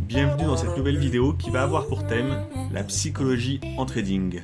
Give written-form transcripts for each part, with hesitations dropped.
Bienvenue dans cette nouvelle vidéo qui va avoir pour thème la psychologie en trading.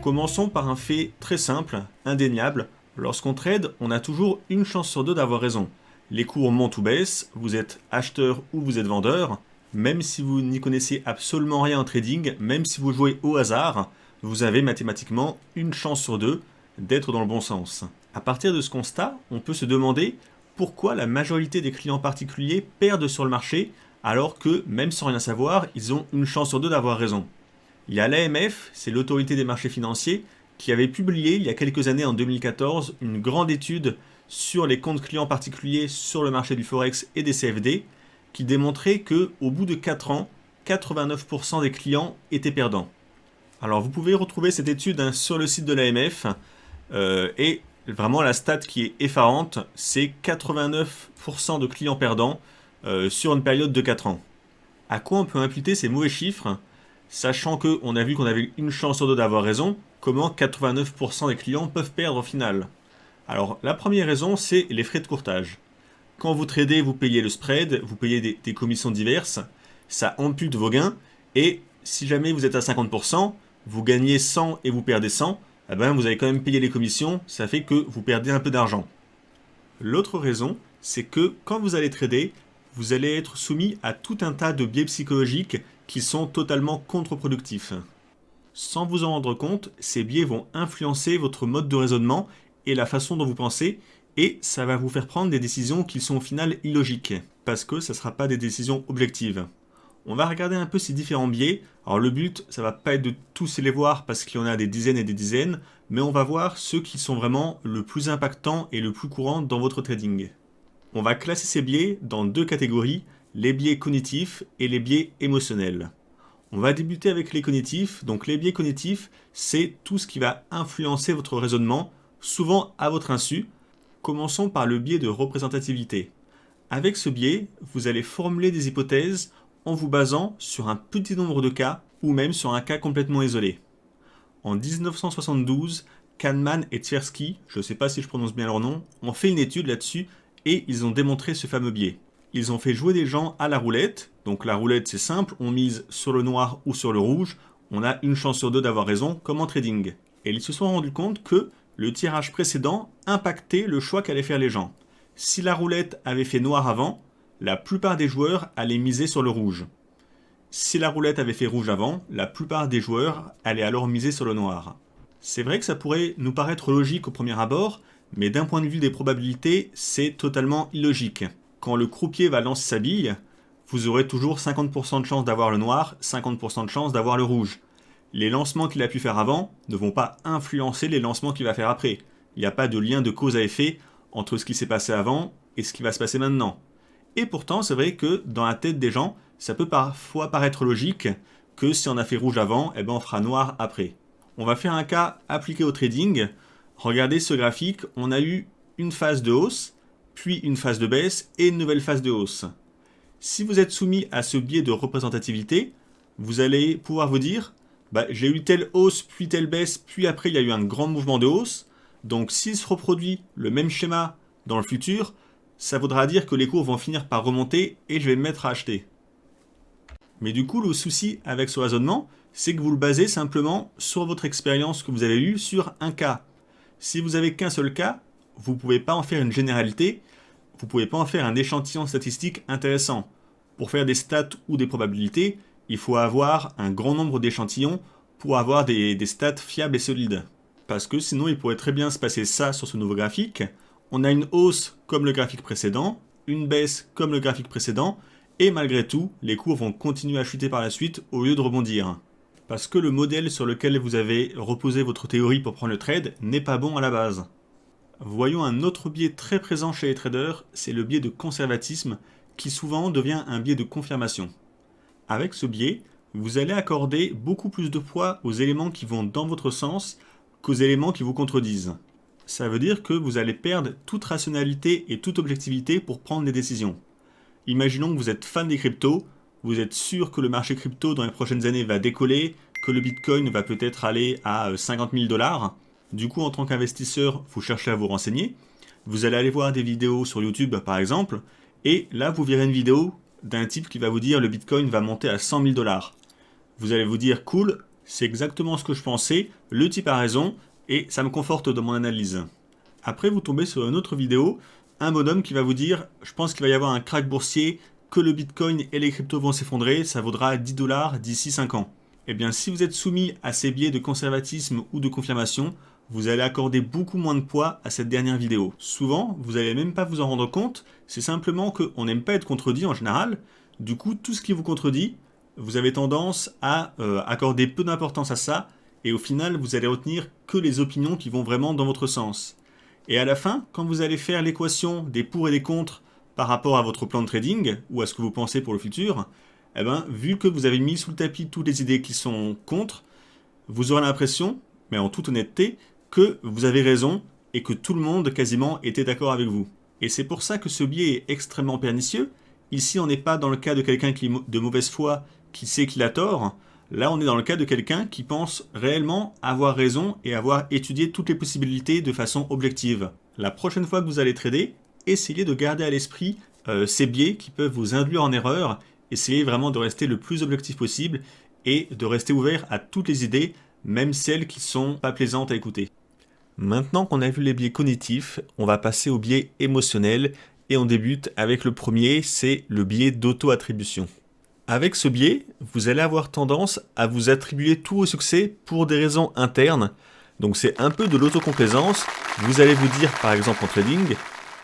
Commençons par un fait très simple, indéniable. Lorsqu'on trade, on a toujours une chance sur deux d'avoir raison. Les cours montent ou baissent, vous êtes acheteur ou vous êtes vendeur. Même si vous n'y connaissez absolument rien en trading, même si vous jouez au hasard, vous avez mathématiquement une chance sur deux d'être dans le bon sens. À partir de ce constat, on peut se demander pourquoi la majorité des clients particuliers perdent sur le marché alors que, même sans rien savoir, ils ont une chance sur deux d'avoir raison. Il y a l'AMF, c'est l'autorité des marchés financiers, qui avait publié il y a quelques années en 2014 une grande étude sur les comptes clients particuliers sur le marché du Forex et des CFD, qui démontrait que au bout de 4 ans, 89% des clients étaient perdants. Alors vous pouvez retrouver cette étude sur le site de l'AMF, et vraiment la stat qui est effarante, c'est 89% de clients perdants sur une période de 4 ans. À quoi on peut imputer ces mauvais chiffres, sachant qu'on a vu qu'on avait une chance sur deux d'avoir raison, comment 89% des clients peuvent perdre au final? Alors la première raison, c'est les frais de courtage. Quand vous tradez, vous payez le spread, vous payez des commissions diverses, ça ampute vos gains, et si jamais vous êtes à 50%, vous gagnez 100 et vous perdez 100, eh ben vous avez quand même payé les commissions, ça fait que vous perdez un peu d'argent. L'autre raison, c'est que quand vous allez trader, vous allez être soumis à tout un tas de biais psychologiques qui sont totalement contre-productifs. Sans vous en rendre compte, ces biais vont influencer votre mode de raisonnement et la façon dont vous pensez, et ça va vous faire prendre des décisions qui sont au final illogiques, parce que ça ne sera pas des décisions objectives. On va regarder un peu ces différents biais. Alors le but, ça va pas être de tous les voir parce qu'il y en a des dizaines et des dizaines, mais on va voir ceux qui sont vraiment le plus impactants et le plus courant dans votre trading. On va classer ces biais dans deux catégories, les biais cognitifs et les biais émotionnels. On va débuter avec les cognitifs. Donc les biais cognitifs, c'est tout ce qui va influencer votre raisonnement, souvent à votre insu. Commençons par le biais de représentativité. Avec ce biais, vous allez formuler des hypothèses en vous basant sur un petit nombre de cas ou même sur un cas complètement isolé. En 1972, Kahneman et Tversky, je ne sais pas si je prononce bien leur nom, ont fait une étude là-dessus et ils ont démontré ce fameux biais. Ils ont fait jouer des gens à la roulette, donc la roulette c'est simple, on mise sur le noir ou sur le rouge, on a une chance sur deux d'avoir raison comme en trading. Et ils se sont rendus compte que le tirage précédent impactait le choix qu'allaient faire les gens. Si la roulette avait fait noir avant, la plupart des joueurs allaient miser sur le rouge. Si la roulette avait fait rouge avant, la plupart des joueurs allaient alors miser sur le noir. C'est vrai que ça pourrait nous paraître logique au premier abord, mais d'un point de vue des probabilités, c'est totalement illogique. Quand le croupier va lancer sa bille, vous aurez toujours 50% de chance d'avoir le noir, 50% de chance d'avoir le rouge. Les lancements qu'il a pu faire avant ne vont pas influencer les lancements qu'il va faire après. Il n'y a pas de lien de cause à effet entre ce qui s'est passé avant et ce qui va se passer maintenant. Et pourtant, c'est vrai que dans la tête des gens, ça peut parfois paraître logique que si on a fait rouge avant, eh ben on fera noir après. On va faire un cas appliqué au trading. Regardez ce graphique, on a eu une phase de hausse, puis une phase de baisse et une nouvelle phase de hausse. Si vous êtes soumis à ce biais de représentativité, vous allez pouvoir vous dire j'ai eu telle hausse, puis telle baisse, puis après il y a eu un grand mouvement de hausse. Donc s'il se reproduit le même schéma dans le futur, ça voudra dire que les cours vont finir par remonter et je vais me mettre à acheter. Mais du coup, le souci avec ce raisonnement, c'est que vous le basez simplement sur votre expérience que vous avez eue sur un cas. Si vous avez qu'un seul cas, vous ne pouvez pas en faire une généralité, vous ne pouvez pas en faire un échantillon statistique intéressant. Pour faire des stats ou des probabilités, il faut avoir un grand nombre d'échantillons pour avoir des stats fiables et solides. Parce que sinon, il pourrait très bien se passer ça sur ce nouveau graphique. On a une hausse comme le graphique précédent, une baisse comme le graphique précédent, et malgré tout, les cours vont continuer à chuter par la suite au lieu de rebondir. Parce que le modèle sur lequel vous avez reposé votre théorie pour prendre le trade n'est pas bon à la base. Voyons un autre biais très présent chez les traders, c'est le biais de conservatisme, qui souvent devient un biais de confirmation. Avec ce biais, vous allez accorder beaucoup plus de poids aux éléments qui vont dans votre sens qu'aux éléments qui vous contredisent. Ça veut dire que vous allez perdre toute rationalité et toute objectivité pour prendre des décisions. Imaginons que vous êtes fan des cryptos, vous êtes sûr que le marché crypto dans les prochaines années va décoller, que le Bitcoin va peut-être aller à 50 000 $. Du coup, en tant qu'investisseur, vous cherchez à vous renseigner. Vous allez aller voir des vidéos sur YouTube par exemple, et là vous verrez une vidéo d'un type qui va vous dire le Bitcoin va monter à 100 000 $. Vous allez vous dire cool, c'est exactement ce que je pensais, le type a raison, et ça me conforte dans mon analyse. Après vous tombez sur une autre vidéo, un bonhomme qui va vous dire je pense qu'il va y avoir un crack boursier, que le Bitcoin et les cryptos vont s'effondrer, ça vaudra 10 $ d'ici 5 ans. Eh bien si vous êtes soumis à ces biais de conservatisme ou de confirmation, vous allez accorder beaucoup moins de poids à cette dernière vidéo. Souvent, vous n'allez même pas vous en rendre compte, c'est simplement qu'on n'aime pas être contredit en général. Du coup, tout ce qui vous contredit, vous avez tendance à accorder peu d'importance à ça, et au final, vous allez retenir que les opinions qui vont vraiment dans votre sens. Et à la fin, quand vous allez faire l'équation des pour et des contre par rapport à votre plan de trading, ou à ce que vous pensez pour le futur, eh ben, vu que vous avez mis sous le tapis toutes les idées qui sont contre, vous aurez l'impression, mais en toute honnêteté, que vous avez raison et que tout le monde quasiment était d'accord avec vous. Et c'est pour ça que ce biais est extrêmement pernicieux. Ici, on n'est pas dans le cas de quelqu'un qui est de mauvaise foi, qui sait qu'il a tort. Là, on est dans le cas de quelqu'un qui pense réellement avoir raison et avoir étudié toutes les possibilités de façon objective. La prochaine fois que vous allez trader, essayez de garder à l'esprit ces biais qui peuvent vous induire en erreur. Essayez vraiment de rester le plus objectif possible et de rester ouvert à toutes les idées, même celles qui sont pas plaisantes à écouter. Maintenant qu'on a vu les biais cognitifs, on va passer aux biais émotionnels et on débute avec le premier, c'est le biais d'auto-attribution. Avec ce biais, vous allez avoir tendance à vous attribuer tout au succès pour des raisons internes. Donc c'est un peu de l'autocomplaisance. Vous allez vous dire par exemple en trading,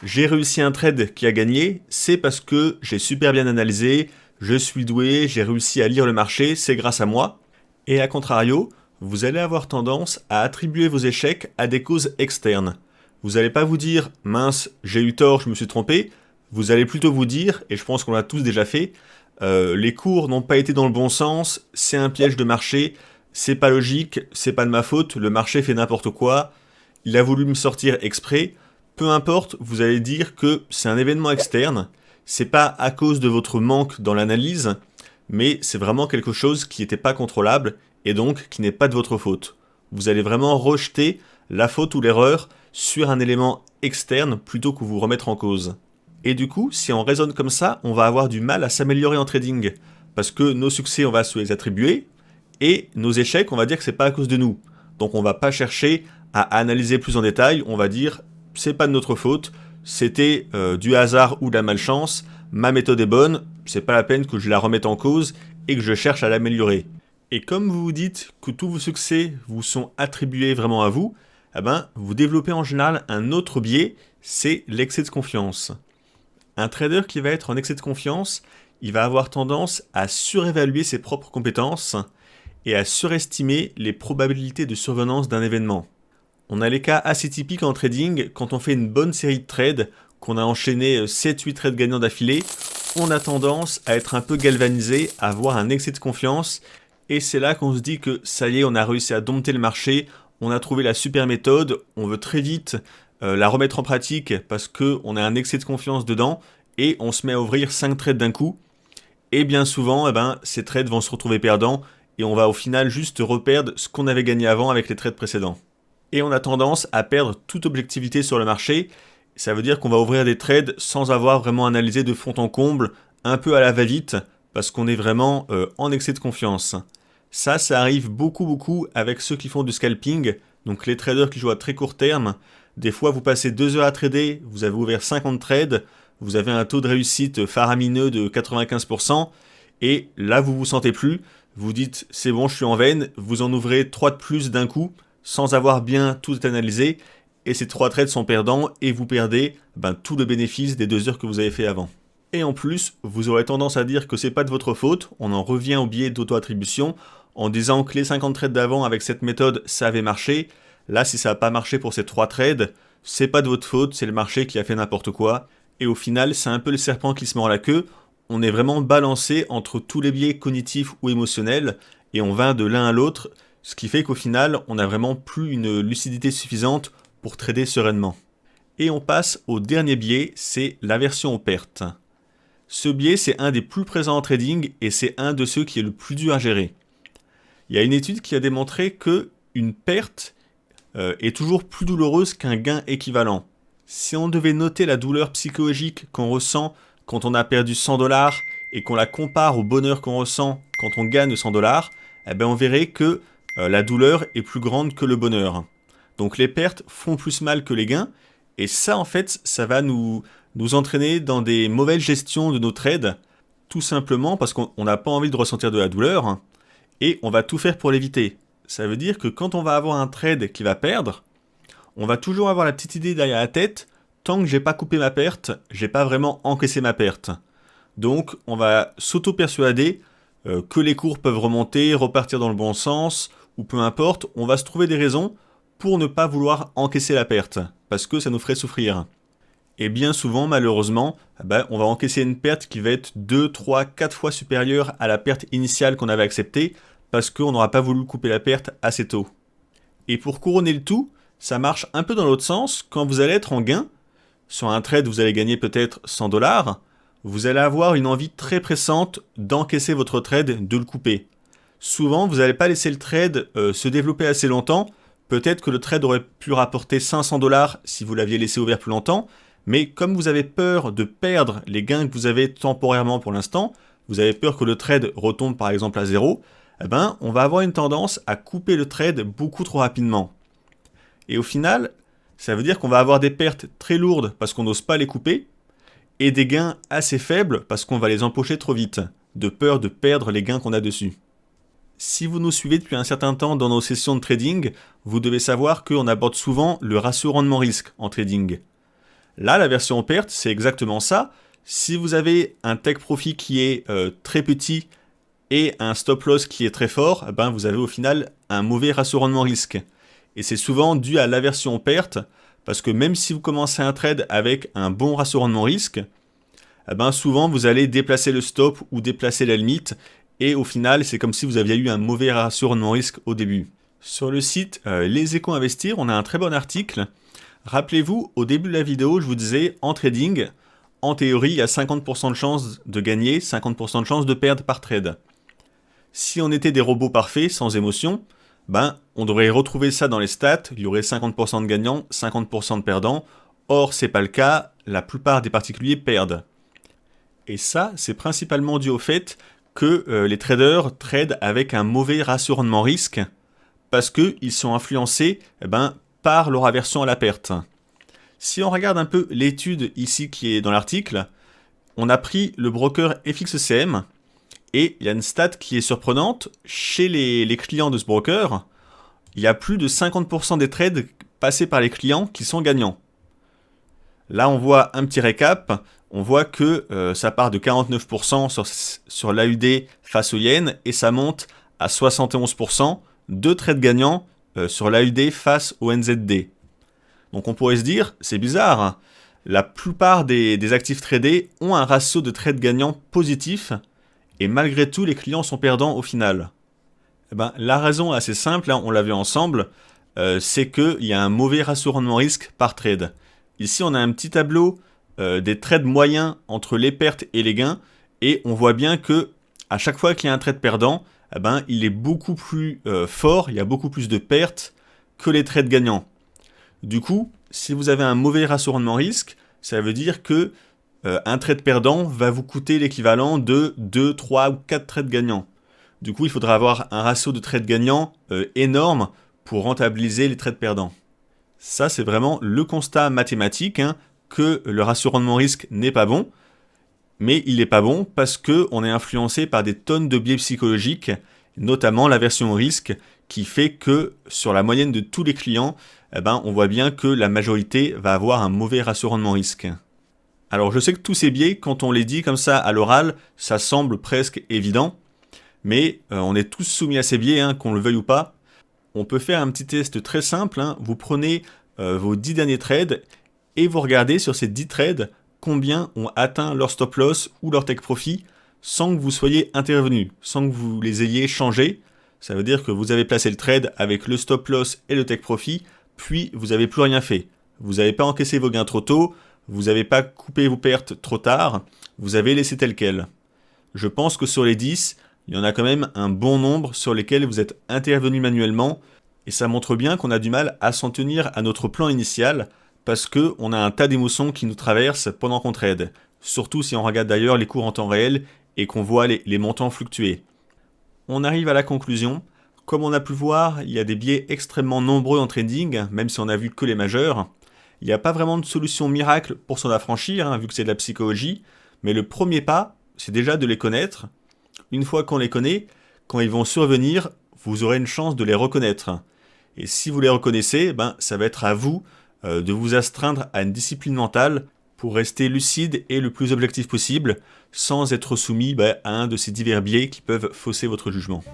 j'ai réussi un trade qui a gagné, c'est parce que j'ai super bien analysé, je suis doué, j'ai réussi à lire le marché, c'est grâce à moi. Et à contrario, vous allez avoir tendance à attribuer vos échecs à des causes externes. Vous n'allez pas vous dire « mince, j'ai eu tort, je me suis trompé ». Vous allez plutôt vous dire, et je pense qu'on l'a tous déjà fait, les cours n'ont pas été dans le bon sens, c'est un piège de marché, c'est pas logique, c'est pas de ma faute, le marché fait n'importe quoi, il a voulu me sortir exprès. Peu importe, vous allez dire que c'est un événement externe, c'est pas à cause de votre manque dans l'analyse, mais c'est vraiment quelque chose qui n'était pas contrôlable et donc qui n'est pas de votre faute. Vous allez vraiment rejeter la faute ou l'erreur sur un élément externe plutôt que vous remettre en cause. Et du coup, si on raisonne comme ça, on va avoir du mal à s'améliorer en trading, parce que nos succès, on va se les attribuer, et nos échecs, on va dire que c'est pas à cause de nous. Donc on va pas chercher à analyser plus en détail, on va dire c'est pas de notre faute, c'était du hasard ou de la malchance, ma méthode est bonne, c'est pas la peine que je la remette en cause et que je cherche à l'améliorer. Et comme vous vous dites que tous vos succès vous sont attribués vraiment à vous, eh ben, vous développez en général un autre biais, c'est l'excès de confiance. Un trader qui va être en excès de confiance, il va avoir tendance à surévaluer ses propres compétences et à surestimer les probabilités de survenance d'un événement. On a les cas assez typiques en trading, quand on fait une bonne série de trades, qu'on a enchaîné 7-8 trades gagnants d'affilée, on a tendance à être un peu galvanisé, à avoir un excès de confiance, et c'est là qu'on se dit que ça y est, on a réussi à dompter le marché, on a trouvé la super méthode, on veut très vite la remettre en pratique parce qu'on a un excès de confiance dedans, et on se met à ouvrir 5 trades d'un coup, et bien souvent, ces trades vont se retrouver perdants, et on va au final juste reperdre ce qu'on avait gagné avant avec les trades précédents. Et on a tendance à perdre toute objectivité sur le marché, ça veut dire qu'on va ouvrir des trades sans avoir vraiment analysé de fond en comble, un peu à la va-vite, parce qu'on est vraiment en excès de confiance. Ça arrive beaucoup avec ceux qui font du scalping, donc les traders qui jouent à très court terme. Des fois, vous passez 2 heures à trader, vous avez ouvert 50 trades, vous avez un taux de réussite faramineux de 95%, et là, vous vous sentez plus, vous dites « c'est bon, je suis en veine », vous en ouvrez 3 de plus d'un coup, sans avoir bien tout analysé, et ces 3 trades sont perdants, et vous perdez tout le bénéfice des 2 heures que vous avez fait avant. Et en plus, vous aurez tendance à dire que c'est pas de votre faute, on en revient au biais d'auto-attribution, en disant que les 50 trades d'avant avec cette méthode, ça avait marché. Là, si ça n'a pas marché pour ces 3 trades, c'est pas de votre faute, c'est le marché qui a fait n'importe quoi. Et au final, c'est un peu le serpent qui se mord la queue. On est vraiment balancé entre tous les biais cognitifs ou émotionnels, et on va de l'un à l'autre, ce qui fait qu'au final, on n'a vraiment plus une lucidité suffisante pour trader sereinement. Et on passe au dernier biais, c'est l'aversion aux pertes. Ce biais, c'est un des plus présents en trading, et c'est un de ceux qui est le plus dur à gérer. Il y a une étude qui a démontré qu'une perte est toujours plus douloureuse qu'un gain équivalent. Si on devait noter la douleur psychologique qu'on ressent quand on a perdu 100 dollars et qu'on la compare au bonheur qu'on ressent quand on gagne 100 dollars, eh ben on verrait que la douleur est plus grande que le bonheur. Donc les pertes font plus mal que les gains, et ça en fait, ça va nous entraîner dans des mauvaises gestions de nos trades, tout simplement parce qu'on n'a pas envie de ressentir de la douleur, et on va tout faire pour l'éviter. Ça veut dire que quand on va avoir un trade qui va perdre, on va toujours avoir la petite idée derrière la tête, tant que j'ai pas coupé ma perte, j'ai pas vraiment encaissé ma perte. Donc on va s'auto-persuader que les cours peuvent remonter, repartir dans le bon sens, ou peu importe, on va se trouver des raisons pour ne pas vouloir encaisser la perte, parce que ça nous ferait souffrir. Et bien souvent, malheureusement, on va encaisser une perte qui va être 2, 3, 4 fois supérieure à la perte initiale qu'on avait acceptée, parce qu'on n'aura pas voulu couper la perte assez tôt. Et pour couronner le tout, ça marche un peu dans l'autre sens. Quand vous allez être en gain, sur un trade vous allez gagner peut-être 100 dollars, vous allez avoir une envie très pressante d'encaisser votre trade, de le couper. Souvent, vous n'allez pas laisser le trade se développer assez longtemps. Peut-être que le trade aurait pu rapporter 500 dollars si vous l'aviez laissé ouvert plus longtemps, mais comme vous avez peur de perdre les gains que vous avez temporairement pour l'instant, vous avez peur que le trade retombe par exemple à zéro, on va avoir une tendance à couper le trade beaucoup trop rapidement. Et au final, ça veut dire qu'on va avoir des pertes très lourdes parce qu'on n'ose pas les couper, et des gains assez faibles parce qu'on va les empocher trop vite, de peur de perdre les gains qu'on a dessus. Si vous nous suivez depuis un certain temps dans nos sessions de trading, vous devez savoir qu'on aborde souvent le ratio rendement-risque en trading. Là, la version perte, c'est exactement ça. Si vous avez un take profit qui est très petit et un stop loss qui est très fort, vous avez au final un mauvais ratio rendement-risque. Et c'est souvent dû à l'aversion perte, parce que même si vous commencez un trade avec un bon ratio rendement-risque, souvent vous allez déplacer le stop ou déplacer la limite, et au final c'est comme si vous aviez eu un mauvais ratio rendement-risque au début. Sur le site Les Échos Investir, on a un très bon article. Rappelez-vous, au début de la vidéo, je vous disais, en trading, en théorie, il y a 50% de chances de gagner, 50% de chances de perdre par trade. Si on était des robots parfaits, sans émotion, on devrait retrouver ça dans les stats, il y aurait 50% de gagnants, 50% de perdants. Or, c'est pas le cas, la plupart des particuliers perdent. Et ça, c'est principalement dû au fait que les traders tradent avec un mauvais ratio rendement-risque, parce qu'ils sont influencés par leur aversion à la perte. Si on regarde un peu l'étude ici qui est dans l'article, on a pris le broker FXCM, et il y a une stat qui est surprenante. Chez les clients de ce broker, il y a plus de 50% des trades passés par les clients qui sont gagnants. Là, on voit un petit récap. On voit que ça part de 49% sur l'AUD face au yen et ça monte à 71% de trades gagnants sur l'AUD face au NZD. Donc on pourrait se dire, c'est bizarre, hein. La plupart des actifs tradés ont un ratio de trades gagnants positif, et malgré tout, les clients sont perdants au final. La raison est assez simple, on l'a vu ensemble, c'est qu'il y a un mauvais ratio rendement-risque par trade. Ici, on a un petit tableau des trades moyens entre les pertes et les gains, et on voit bien que à chaque fois qu'il y a un trade perdant, il est beaucoup plus fort, il y a beaucoup plus de pertes que les trades gagnants. Du coup, si vous avez un mauvais ratio rendement-risque, ça veut dire que un trade perdant va vous coûter l'équivalent de 2, 3 ou 4 trades gagnants. Du coup, il faudra avoir un ratio de trades gagnants énorme pour rentabiliser les trades perdants. Ça, c'est vraiment le constat mathématique, que le ratio rendement-risque n'est pas bon, mais il n'est pas bon parce qu'on est influencé par des tonnes de biais psychologiques, notamment l'aversion au risque, qui fait que sur la moyenne de tous les clients, on voit bien que la majorité va avoir un mauvais ratio rendement-risque. Alors je sais que tous ces biais, quand on les dit comme ça à l'oral, ça semble presque évident, mais on est tous soumis à ces biais, qu'on le veuille ou pas. On peut faire un petit test très simple, vous prenez vos 10 derniers trades et vous regardez sur ces 10 trades combien ont atteint leur stop loss ou leur take profit sans que vous soyez intervenu, sans que vous les ayez changés. Ça veut dire que vous avez placé le trade avec le stop loss et le take profit, puis vous n'avez plus rien fait. Vous n'avez pas encaissé vos gains trop tôt, vous n'avez pas coupé vos pertes trop tard, vous avez laissé tel quel. Je pense que sur les 10, il y en a quand même un bon nombre sur lesquels vous êtes intervenu manuellement, et ça montre bien qu'on a du mal à s'en tenir à notre plan initial, parce que on a un tas d'émotions qui nous traversent pendant qu'on trade. Surtout si on regarde d'ailleurs les cours en temps réel et qu'on voit les montants fluctuer. On arrive à la conclusion. Comme on a pu voir, il y a des biais extrêmement nombreux en trading, même si on a vu que les majeurs. Il n'y a pas vraiment de solution miracle pour s'en affranchir, vu que c'est de la psychologie. Mais le premier pas, c'est déjà de les connaître. Une fois qu'on les connaît, quand ils vont survenir, vous aurez une chance de les reconnaître. Et si vous les reconnaissez, ça va être à vous de vous astreindre à une discipline mentale pour rester lucide et le plus objectif possible, sans être soumis à un de ces divers biais qui peuvent fausser votre jugement.